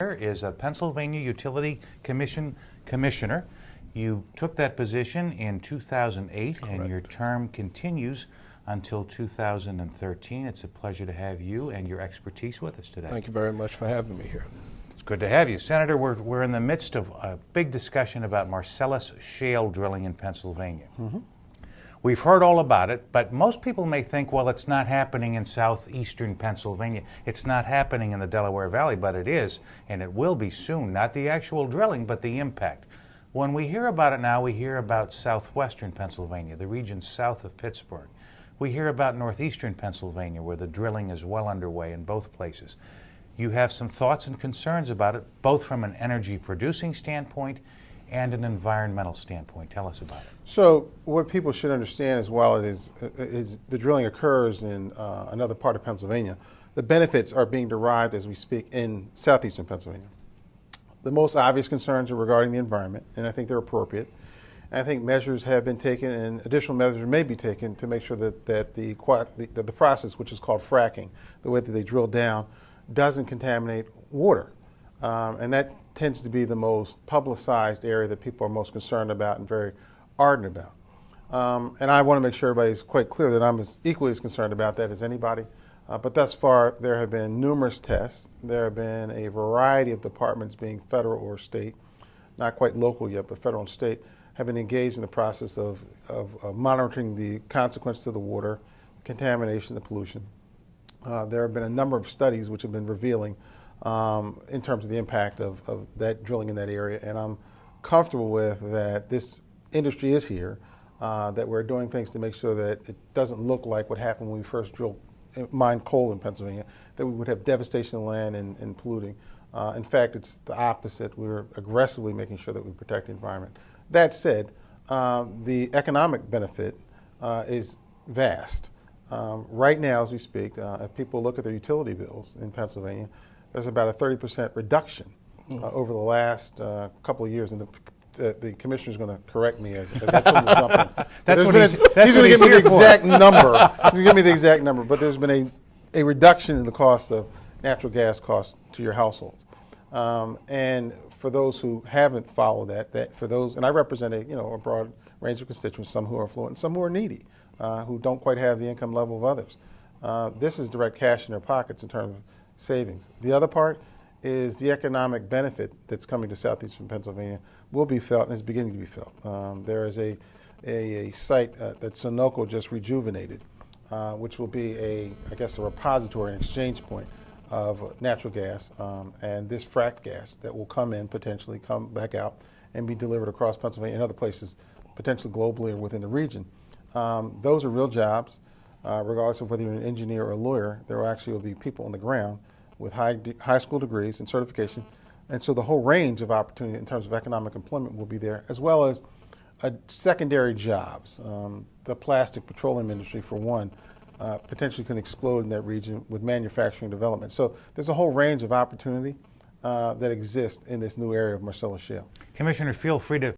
Is a Pennsylvania Utility Commission commissioner. You took that position in 2008. Correct. And your term continues until 2013. It's a pleasure to have you and your expertise with us today. Thank you very much for having me here. It's good to have you. Senator, we're in the midst of a big discussion about Marcellus Shale drilling in Pennsylvania. Mm-hmm. We've heard all about it, but most people may think, well, it's not happening in southeastern Pennsylvania. It's not happening in the Delaware Valley, but it is, and it will be soon. Not the actual drilling, but the impact. When we hear about it now, we hear about southwestern Pennsylvania, the region south of Pittsburgh. We hear about northeastern Pennsylvania, where the drilling is well underway in both places. You have some thoughts and concerns about it, both from an energy producing standpoint and an environmental standpoint. Tell us about it. So what people should understand is while the drilling occurs in another part of Pennsylvania, the benefits are being derived as we speak in southeastern Pennsylvania. The most obvious concerns are regarding the environment, and I think they're appropriate. And I think measures have been taken and additional measures may be taken to make sure that the process, which is called fracking, the way that they drill down, doesn't contaminate water. And that tends to be the most publicized area that people are most concerned about and very ardent about. And I want to make sure everybody's quite clear that I'm equally as concerned about that as anybody. But thus far, there have been numerous tests. There have been a variety of departments, being federal or state, not quite local yet, but federal and state, have been engaged in the process of monitoring the consequences of the water, contamination, the pollution. There have been a number of studies which have been revealing in terms of the impact of that drilling in that area, and I'm comfortable with that this industry is here, that we're doing things to make sure that it doesn't look like what happened when we first mined coal in Pennsylvania, that we would have devastation of land and polluting. In fact, it's the opposite. We're aggressively making sure that we protect the environment. That said, the economic benefit is vast. Right now, as we speak, if people look at their utility bills in Pennsylvania, there's about a 30% reduction over the last couple of years, and the commissioner's going to correct me as I put something. That's what he's going to give me the exact number. He's going to give me the exact number, but there's been a reduction in the cost of natural gas costs to your households. And for those who haven't followed that for those, and I represent a broad range of constituents, some who are affluent and some who are needy, who don't quite have the income level of others. This is direct cash in their pockets in terms of savings. The other part is the economic benefit that's coming to southeastern Pennsylvania will be felt and is beginning to be felt. There is a site that Sunoco just rejuvenated, which will be a repository and exchange point of natural gas, and this fracked gas that will potentially come back out and be delivered across Pennsylvania and other places, potentially globally or within the region. Those are real jobs. Regardless of whether you're an engineer or a lawyer, there will be people on the ground with high school degrees and certification. And so the whole range of opportunity in terms of economic employment will be there, as well as secondary jobs. The plastic petroleum industry, for one, potentially can explode in that region with manufacturing development. So there's a whole range of opportunity that exists in this new area of Marcellus Shale. Commissioner, feel free to